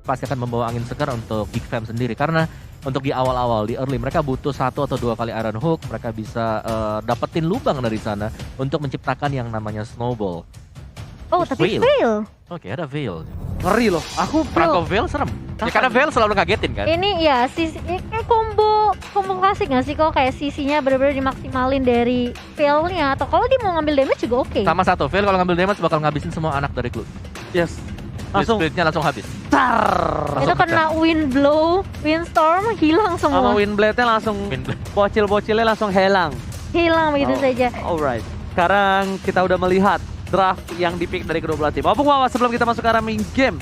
pasti akan membawa angin segar untuk Geek Fam sendiri. Karena untuk di awal-awal, di early, mereka butuh 1 atau 2 kali Iron Hook. Mereka bisa dapetin lubang dari sana untuk menciptakan yang namanya snowball. Oh, tapi fail. Oke, ada Veil. Ngeri loh. Aku Franco Veil serem. Ya karena Veil selalu ngagetin kan. Ini ya kayak combo klasik gak sih kok, kayak sisinya bener-bener dimaksimalin dari failnya, atau kalau dia mau ngambil damage juga oke. Sama satu, Veil kalau ngambil damage bakal ngabisin semua anak dari Clue. Yes. Langsung Splitnya langsung habis. tar. Itu kena wind blow, windstorm, hilang Sama semua. windblade-nya langsung bocil-bocilnya langsung hilang. Hilang begitu saja. Alright. Sekarang kita udah melihat draft yang dipick dari kedua belah tim. Opung Wawa, sebelum kita masuk ke arah main game,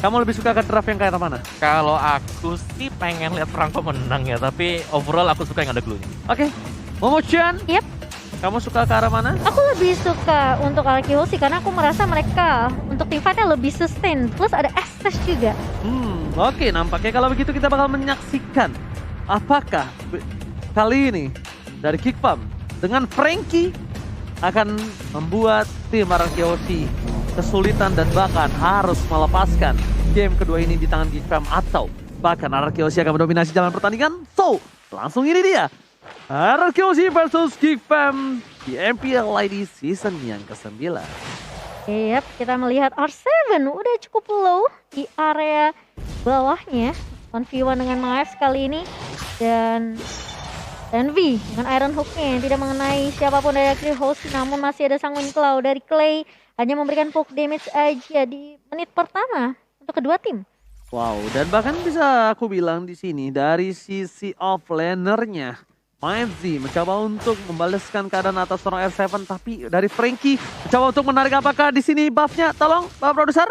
kamu lebih suka ke draft yang kayak mana? Kalau aku sih pengen lihat Franco menang ya, tapi overall aku suka yang ada Clue-nya. Oke. Momo-chan, Yep. kamu suka ke arah mana? Aku lebih suka untuk Archeo sih, karena aku merasa mereka untuk tim fight-nya lebih sustain. Plus ada Estes juga. Oke, nampaknya kalau begitu kita bakal menyaksikan apakah kali ini dari Geek Fam dengan Frankie akan membuat tim Arkeosi kesulitan dan bahkan harus melepaskan game kedua ini di tangan Geek Fam, atau bahkan Arkeosi akan mendominasi jalan pertandingan. So, langsung ini dia Arkeosi versus Geek Fam di MPL ID season yang ke-9. Yep, kita melihat R7 udah cukup low di area bawahnya. 1v1 dengan Miles kali ini. Dan V dengan Iron Hook-nya yang tidak mengenai siapapun dari Arkeosi, namun masih ada sang Wind Claw dari Clay. Hanya memberikan poke damage aja di menit pertama untuk kedua tim. Wow, dan bahkan bisa aku bilang di sini dari sisi offlanernya, Mindzy mencoba untuk membalaskan keadaan atas seorang R7, tapi dari Frankie mencoba untuk menarik. Apakah di sini buffnya? Tolong, Bapak Produser.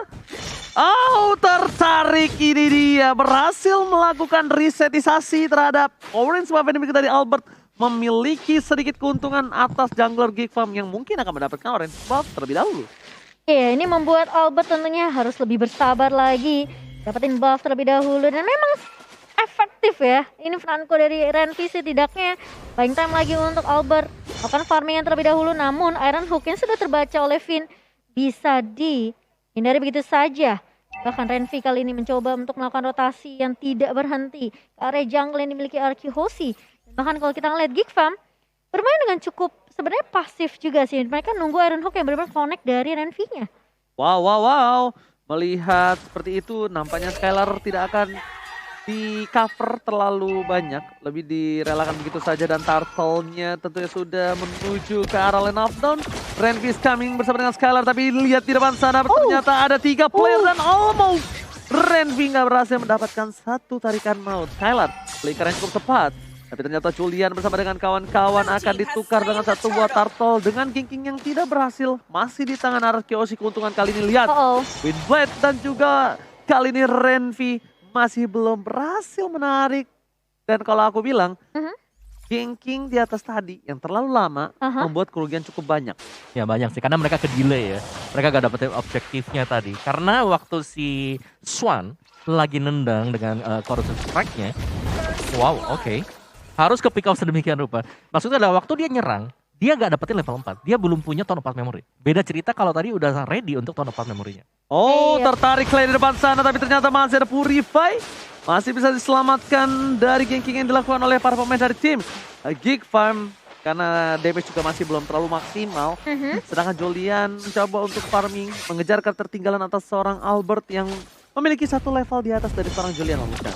Oh, tertarik, ini dia berhasil melakukan resetisasi terhadap orange buff yang dimiliki dari Albert, memiliki sedikit keuntungan atas jungler Geek Fam yang mungkin akan mendapatkan orange buff terlebih dahulu. Iya, ini membuat Albert tentunya harus lebih bersabar lagi, dapetin buff terlebih dahulu, dan memang efektif ya. Ini Franco dari Renvi setidaknya buying time lagi untuk Albert akan farming yang terlebih dahulu, namun Iron Hook yang sudah terbaca oleh Finn bisa dihindari begitu saja. Bahkan Renvi kali ini mencoba untuk melakukan rotasi yang tidak berhenti ke area jungle yang dimiliki Arkeosi. Bahkan kalau kita ngeliat Geek Fam bermain dengan cukup sebenarnya pasif juga sih. Mereka nunggu Iron Hook yang benar-benar connect dari Renvi-nya. Wow. Melihat seperti itu, nampaknya Skylar tidak akan di cover terlalu banyak, lebih direlakan begitu saja, dan Turtle-nya tentunya sudah menuju ke arah lane of down. Renvi is coming bersama dengan Skylar, tapi lihat di depan sana ternyata ada 3 player dan almost Renvi nggak berhasil mendapatkan satu tarikan maut. Skylar flicker yang cukup tepat, tapi ternyata Julian bersama dengan kawan-kawan akan ditukar dengan satu buah Turtle dengan King yang tidak berhasil. Masih di tangan Arkeosi keuntungan kali ini, lihat Windblade, dan juga kali ini Renvi masih belum berhasil menarik. Dan kalau aku bilang, King di atas tadi yang terlalu lama membuat kerugian cukup banyak. Ya banyak sih, karena mereka ke delay ya. Mereka gak dapetin objektifnya tadi. Karena waktu si Swan lagi nendang dengan corrosive strike-nya, wow, oke. Harus ke pick off sedemikian rupa. Maksudnya adalah waktu dia nyerang, dia gak dapetin level 4. Dia belum punya Tone of Path Memory. Beda cerita kalau tadi udah ready untuk Tone of Path Memory-nya. Oh, tertarik Clay di depan sana, tapi ternyata masih ada Purify. Masih bisa diselamatkan dari ganking yang dilakukan oleh para pemain dari tim Geek Fam. Karena damage juga masih belum terlalu maksimal. Sedangkan Julian mencoba untuk farming, mengejar ketertinggalan atas seorang Albert yang memiliki satu level di atas dari seorang Julian Lamucan.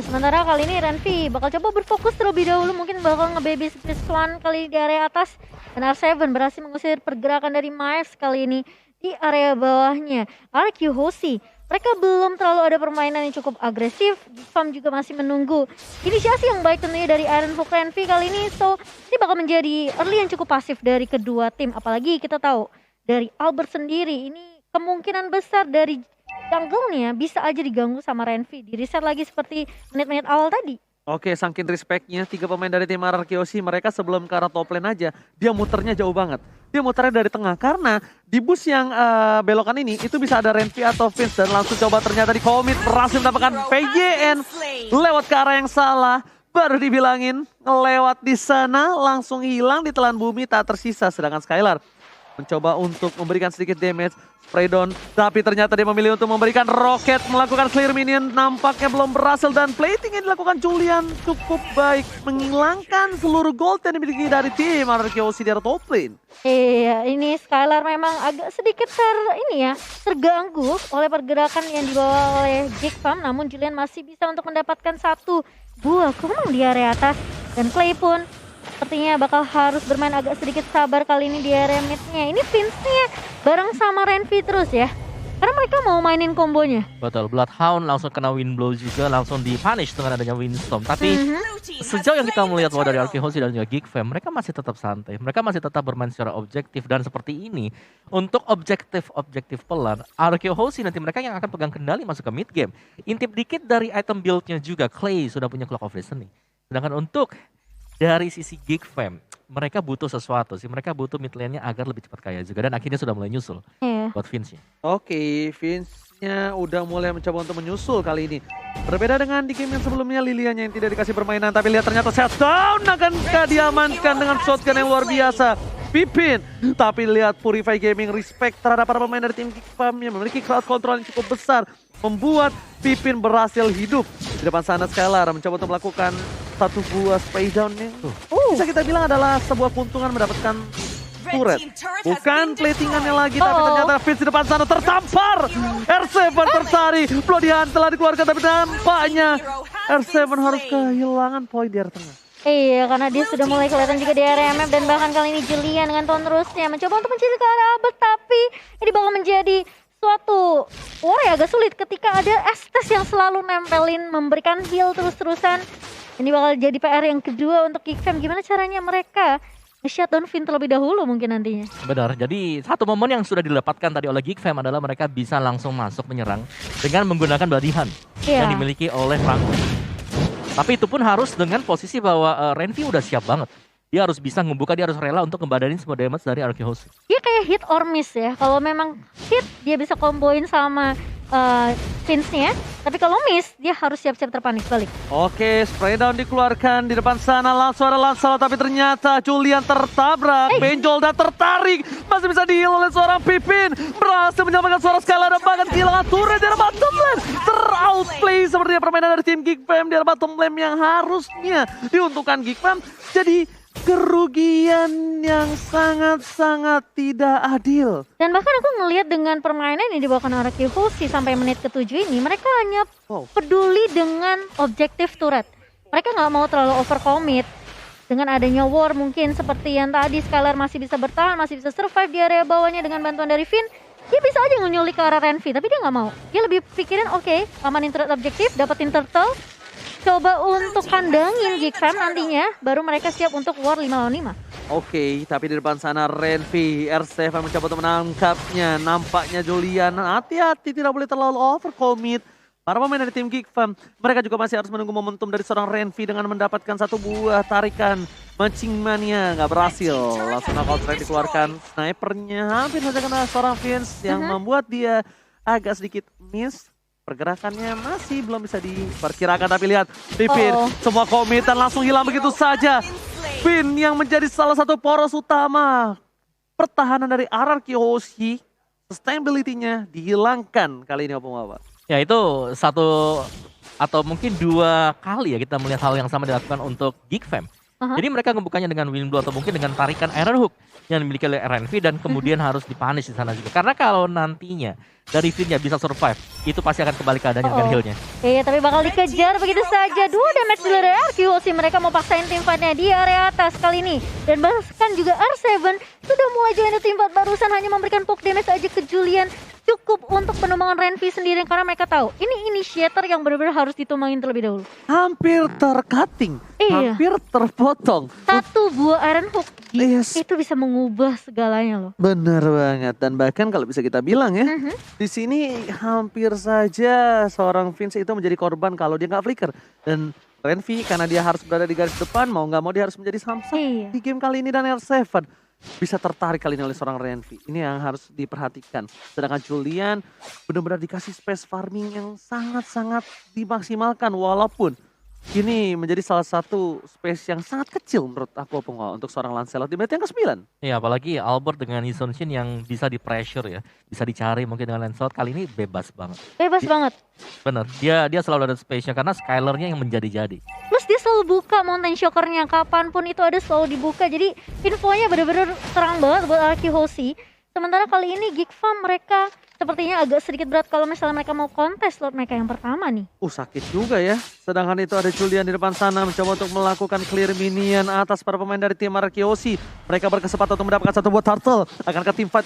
Sementara kali ini Renvi bakal coba berfokus terlebih dahulu, mungkin bakal nge-baby Swan kali di area atas. Dan R7 berhasil mengusir pergerakan dari Miles kali ini di area bawahnya. Arkeosi, mereka belum terlalu ada permainan yang cukup agresif. Geek Fam juga masih menunggu inisiasi yang baik tentunya dari Iron Hook Renvi kali ini. So, ini bakal menjadi early yang cukup pasif dari kedua tim. Apalagi kita tahu dari Albert sendiri, ini kemungkinan besar dari jungle-nya bisa aja diganggu sama Renvi. Di reset lagi seperti menit-menit awal tadi. Oke, saking respect-nya 3 pemain dari tim Arkeosi, mereka sebelum ke arah top lane aja, dia muternya jauh banget. Dia muternya dari tengah, karena di bus yang belokan ini, itu bisa ada Renvi atau Vince, dan langsung coba ternyata di commit, berhasil mendapatkan PJN, lewat ke arah yang salah, baru dibilangin, ngelewat di sana, langsung hilang di telan bumi, tak tersisa. Sedangkan Skylar mencoba untuk memberikan sedikit damage. Spray down, tapi ternyata dia memilih untuk memberikan roket, melakukan clear minion, nampaknya belum berhasil dan plating yang dilakukan Julian cukup baik, menghilangkan seluruh gold yang dimiliki dari tim RRQoC di area top lane. Iya, ini Skylar memang agak sedikit terganggu oleh pergerakan yang dibawa oleh Jigfam, namun Julian masih bisa untuk mendapatkan satu buah kumang di area atas dan Clay pun sepertinya bakal harus bermain agak sedikit sabar kali ini di area mid-nya. Ini Vince-nya bareng sama Renvi terus ya. Karena mereka mau mainin kombonya. Betul, Bloodhound langsung kena wind blow juga, langsung di-punish dengan adanya windstorm. Tapi sejauh yang kita melihat bahwa dari RRQoC dan juga Geekfam, mereka masih tetap santai. Mereka masih tetap bermain secara objektif. Dan seperti ini, untuk objektif pelan, RRQoC nanti mereka yang akan pegang kendali masuk ke mid game. Intip dikit dari item build-nya juga, Clay sudah punya Clock of Listening. Sedangkan untuk dari sisi Geekfam, mereka butuh sesuatu sih. Mereka butuh mid lane-nya agar lebih cepat kaya juga. Dan akhirnya sudah mulai nyusul buat Vince-nya. Oke, Vince-nya udah mulai mencoba untuk menyusul kali ini. Berbeda dengan di game yang sebelumnya, Lilianya yang tidak dikasih permainan. Tapi lihat ternyata shutdown akankah diamankan dengan shotgun yang luar biasa. Pipin, tapi lihat Purify Gaming respect terhadap para pemain dari tim Geekfam yang memiliki crowd control yang cukup besar. Membuat Pipin berhasil hidup. Di depan sana Skylar mencoba untuk melakukan satu buah spray down yang bisa kita bilang adalah sebuah keuntungan mendapatkan turret. Bukan platingannya lagi, tapi ternyata Vince di depan sana tertampar. R7 tercari, Bloodihan telah dikeluarkan, tapi nampaknya R7 harus kehilangan poin di area tengah. Iya, karena dia sudah mulai kelihatan juga di area MF dan bahkan kali ini Julian dengan tahun terusnya mencoba untuk mencari ke arah Abed, tapi ini bakal menjadi suatu war yang agak sulit ketika ada Estes yang selalu nempelin, memberikan heal terus-terusan. Ini bakal jadi PR yang kedua untuk Geekfam. Gimana caranya mereka nge-shutdown Vin terlebih dahulu mungkin nantinya. Benar, jadi satu momen yang sudah didapatkan tadi oleh Geekfam adalah mereka bisa langsung masuk menyerang dengan menggunakan Bloodihan yang dimiliki oleh Rango. Tapi itu pun harus dengan posisi bahwa Renvi udah siap banget. Dia harus bisa membuka, dia harus rela untuk ngebadanin semua damage dari RRQoC. Dia kayak hit or miss ya. Kalau memang hit, dia bisa komboin sama Vince-nya. Tapi kalau miss, dia harus siap-siap terpanik balik. Oke, spray down dikeluarkan di depan sana. Langsung ada Lancelot, tapi ternyata Julian tertabrak. Benjol dan tertarik. Masih bisa di-heal oleh seorang Pipin. Berhasil menyelamatkan suara Skylar dan bahkan kehilangan turret di bottom lane. Ter-outplay sepertinya permainan dari tim Geekfam di bottom lane yang harusnya diuntungkan Geekfam. Jadi kerugian yang sangat-sangat tidak adil. Dan bahkan aku ngelihat dengan permainan yang dibawakan RRQoC sampai menit ke-7 ini, mereka hanya peduli dengan objektif turret. Mereka nggak mau terlalu overcommit. Dengan adanya war mungkin seperti yang tadi, Skylar masih bisa bertahan, masih bisa survive di area bawahnya dengan bantuan dari Vin. Dia bisa aja nyulik ke arah Renvi, tapi dia nggak mau. Dia lebih pikirin oke, amanin turret objektif, dapetin turtle, coba untuk kandangin Geekfam nantinya, baru mereka siap untuk war 5 lawan 5. Oke, tapi di depan sana Renvi, R7 mencoba untuk menangkapnya. Nampaknya Julian, hati-hati tidak boleh terlalu overcommit. Para pemain dari tim Geekfam, mereka juga masih harus menunggu momentum dari seorang Renvi dengan mendapatkan satu buah tarikan. Mancing mania nggak berhasil. Langsung knockout strike dikeluarkan. Snipernya hampir saja kena seorang Vince yang membuat dia agak sedikit miss. Pergerakannya masih belum bisa diperkirakan, tapi lihat Pipin semua komitan langsung hilang begitu saja. Vin yang menjadi salah satu poros utama pertahanan dari RRQoC, sustainability-nya dihilangkan kali ini Bapak. Ya itu satu atau mungkin dua kali ya kita melihat hal yang sama dilakukan untuk Geekfam. Jadi mereka ngebukanya dengan wind blow atau mungkin dengan tarikan error hook yang dimiliki oleh RNV dan kemudian harus dipunish di sana juga. Karena kalau nantinya dari Vin-nya bisa survive, itu pasti akan kembali keadaannya dengan heal-nya. Iya, tapi bakal dikejar begitu saja. 2 damage di area RQoC, mereka mau paksain tim fight-nya di area atas kali ini. Dan bahkan juga R7 sudah mulai join di tim fight, barusan hanya memberikan poke damage aja ke Julian. Cukup untuk penumbangan Renvi sendiri karena mereka tahu ini initiator yang benar-benar harus ditumbangin terlebih dahulu. Hampir tercutting, hampir terpotong. Satu buah iron hook itu bisa mengubah segalanya loh. Bener banget, dan bahkan kalau bisa kita bilang ya, di sini hampir saja seorang Vince itu menjadi korban kalau dia nggak flicker. Dan Renvi karena dia harus berada di garis depan, mau nggak mau dia harus menjadi samsak di game kali ini, dan R7 bisa tertarik kali ini oleh seorang Renvi. Ini yang harus diperhatikan. Sedangkan Julian benar-benar dikasih space farming yang sangat-sangat dimaksimalkan. Walaupun ini menjadi salah satu space yang sangat kecil menurut aku Opung untuk seorang Lancelot di menit yang ke-9. Iya, apalagi Albert dengan Hison Shin yang bisa di pressure ya, bisa dicari mungkin dengan Lancelot kali ini bebas banget. Bebas banget. Bener, dia selalu ada space-nya karena Skylar-nya yang menjadi-jadi. Plus dia selalu buka Mountain Shocker-nya, kapanpun itu ada selalu dibuka. Jadi infonya bener-bener terang banget buat Arky Hoshi. Sementara kali ini Geek Farm mereka sepertinya agak sedikit berat kalau misalnya mereka mau kontes slot mereka yang pertama nih. Sakit juga ya. Sedangkan itu ada Julian di depan sana mencoba untuk melakukan clear minion atas para pemain dari tim Arky Hoshi. Mereka berkesempatan untuk mendapatkan satu buat Turtle. Akankah tim fight?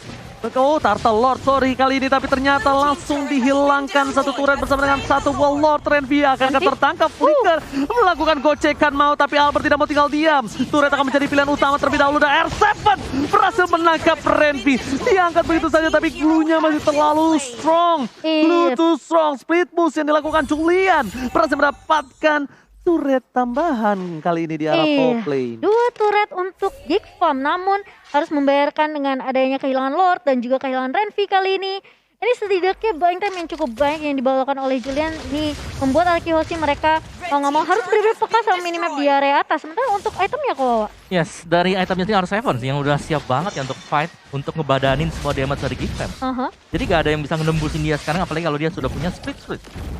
Oh, Turtle Lord sorry kali ini, tapi ternyata langsung dihilangkan satu turret bersama dengan satu buah Lord. Renvi akankah tertangkap? Flicker melakukan gocekan mau, tapi Albert tidak mau tinggal diam. Turret akan menjadi pilihan utama terlebih dahulu dan R7 berhasil menangkap Renvi. Diangkat begitu saja tapi glue-nya masih terlalu strong. Glue too strong. Split boost yang dilakukan Julian berhasil mendapatkan turret tambahan kali ini di arah top lane. 2 turret untuk Geek Farm, namun harus membayarkan dengan adanya kehilangan Lord dan juga kehilangan Renvi kali ini. Ini setidaknya buying time yang cukup banyak yang dibawakan oleh Julian. Ini membuat Arky Hoshi mereka mau nggak mau harus benar-benar peka sama minimap di area atas. Sementara untuk itemnya kok Yes, dari itemnya sih R7 sih yang udah siap banget ya untuk fight, untuk ngebadanin semua damage dari Geek Fam. Jadi gak ada yang bisa ngenembusin dia sekarang, apalagi kalau dia sudah punya split.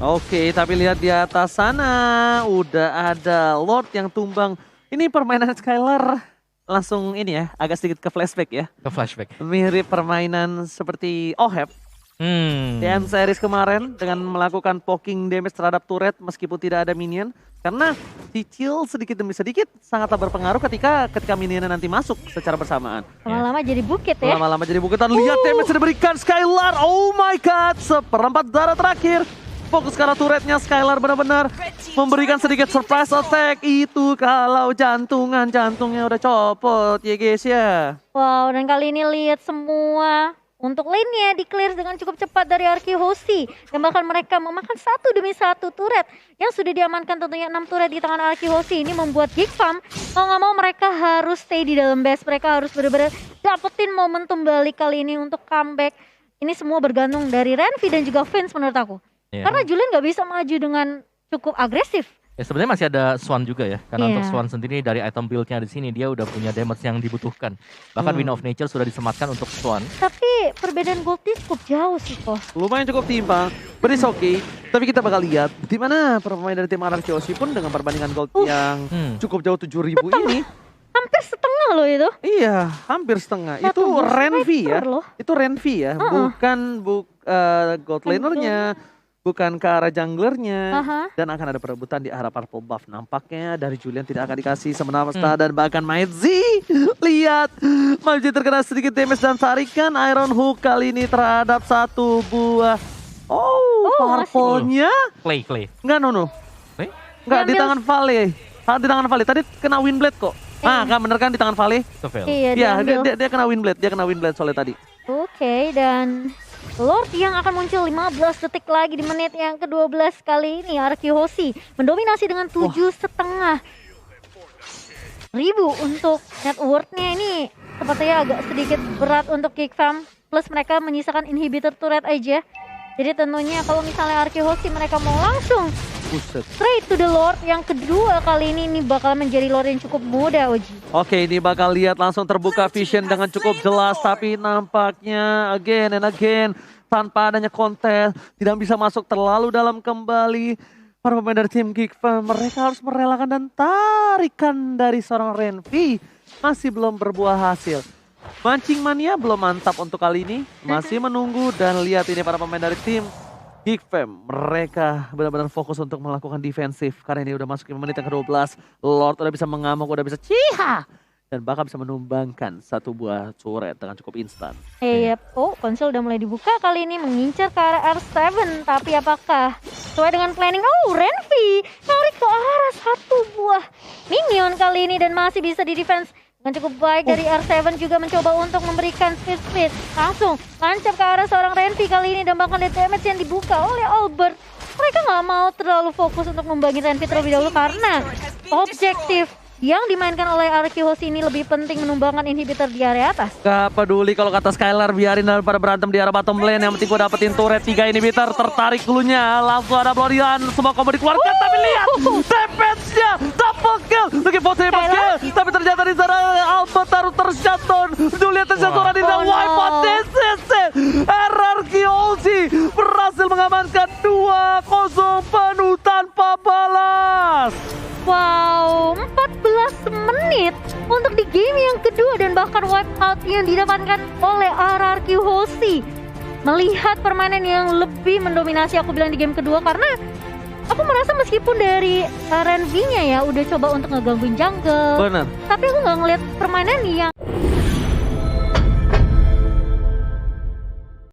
Oke, tapi lihat di atas sana udah ada Lord yang tumbang. Ini permainan Skylar langsung ini ya, agak sedikit ke flashback ya. Ke flashback. Mirip permainan seperti Oheb di end series kemarin dengan melakukan poking damage terhadap turret meskipun tidak ada minion. Karena cicil sedikit demi sedikit sangatlah berpengaruh ketika minionnya nanti masuk secara bersamaan. lama-lama jadi bukit ya. Lama-lama jadi bukitan. Lihat damage yang diberikan Skylar. Oh my god, seperempat darah terakhir. Fokus ke arah turretnya Skylar benar-benar memberikan sedikit surprise attack. Itu kalau jantungnya udah copot ya guys ya. Wow, dan kali ini lihat semua untuk lane-nya di-clear dengan cukup cepat dari Arky Hoshi. Dan bahkan mereka memakan satu demi satu turret yang sudah diamankan, tentunya 6 turret di tangan Arky Hoshi. Ini membuat Geek Farm mau nggak mau mereka harus stay di dalam base. Mereka harus benar-benar dapetin momentum balik kali ini untuk comeback. Ini semua bergantung dari Renvi dan juga Vince menurut aku. Karena Julian nggak bisa maju dengan cukup agresif. Ya sebenarnya masih ada Swan juga ya, karena untuk Swan sendiri dari item build-nya di sini dia udah punya damage yang dibutuhkan. Bahkan Wind of Nature sudah disematkan untuk Swan. Tapi perbedaan goldnya cukup jauh sih kok. Lumayan cukup timpang, but it's okay. Tapi kita bakal lihat di mana pemain dari tim Arky Hoshi pun dengan perbandingan gold yang cukup jauh 7.000 ini. Hampir setengah loh itu. Iya, hampir setengah. Itu Renvi ya. Itu Renvi ya, bukan gold lanernya. Bukan ke arah junglernya. Dan akan ada perebutan di arah purple buff. Nampaknya dari Julian tidak akan dikasih semena-mena. Dan bahkan Maidzi, lihat Maidzi terkena sedikit damage dan tarikan Iron Hook kali ini terhadap satu buah. Purple-nya Clay. Enggak, no. Enggak, di tangan Vale. Di tangan Vale, tadi kena Windblade kok. Kan bener kan di tangan Vale? Iya, dia kena Windblade. Dia kena Windblade soalnya tadi. Oke, dan Lord yang akan muncul 15 detik lagi di menit yang ke-12 kali ini. Arky Hoshi mendominasi dengan 7,5 ribu untuk net worth-nya. Ini sepertinya agak sedikit berat untuk Geek Farm. Plus mereka menyisakan inhibitor turret aja. Jadi tentunya kalau misalnya Arky Hoshi mereka mau langsung straight to the Lord yang kedua kali ini bakal menjadi Lord yang cukup mudah, Oji. Oke, ini bakal lihat langsung terbuka vision dengan cukup jelas, tapi nampaknya again and again tanpa adanya kontes tidak bisa masuk terlalu dalam kembali. Para pemain dari tim Geek Farm mereka harus merelakan dan tarikan dari seorang Renvi masih belum berbuah hasil. Mancing mania belum mantap untuk kali ini, masih menunggu dan lihat ini para pemain dari tim Geek Fam, mereka benar-benar fokus untuk melakukan defensif karena ini udah masuk ke menit yang ke-12. Lord udah bisa mengamuk, udah bisa ciha dan bahkan bisa menumbangkan satu buah turret dengan cukup instan. Konsol udah mulai dibuka kali ini mengincar ke arah R7, tapi apakah sesuai dengan planning? Renvi tarik ke arah satu buah minion kali ini dan masih bisa di defense dengan cukup baik dari R7 juga mencoba untuk memberikan speed. Langsung lancap ke arah seorang Renvi kali ini dan bahkan damage yang dibuka oleh Albert. Mereka nggak mau terlalu fokus untuk membagi Renvi terlebih dahulu karena objektif yang dimainkan oleh RQ Host ini lebih penting menumbangkan inhibitor di area atas. Gak peduli kalau kata Skylar, biarin daripada berantem di arah bottom lane. Yang penting gue dapetin turret 3 inhibitor. Tertarik dulunya, langsung ada Blorian. Semua combo dikeluarkan, tapi lihat damage-nya double kill. Looking for triple kill, tapi ternyata di sana Albert taruh tershutdown. Juliet tershutdown di sana, wipe out DCC. RRQ Aussie berhasil mengamankan 2-0 penuh tanpa balas. Wow, 14 menit untuk di game yang kedua dan bahkan wipe out yang didapatkan oleh RRQ Hoshi. Melihat permainan yang lebih mendominasi aku bilang di game kedua, karena aku merasa meskipun dari Renvi-nya ya udah coba untuk ngegangguin jungle, Bener. tapi aku nggak ngeliat permainan yang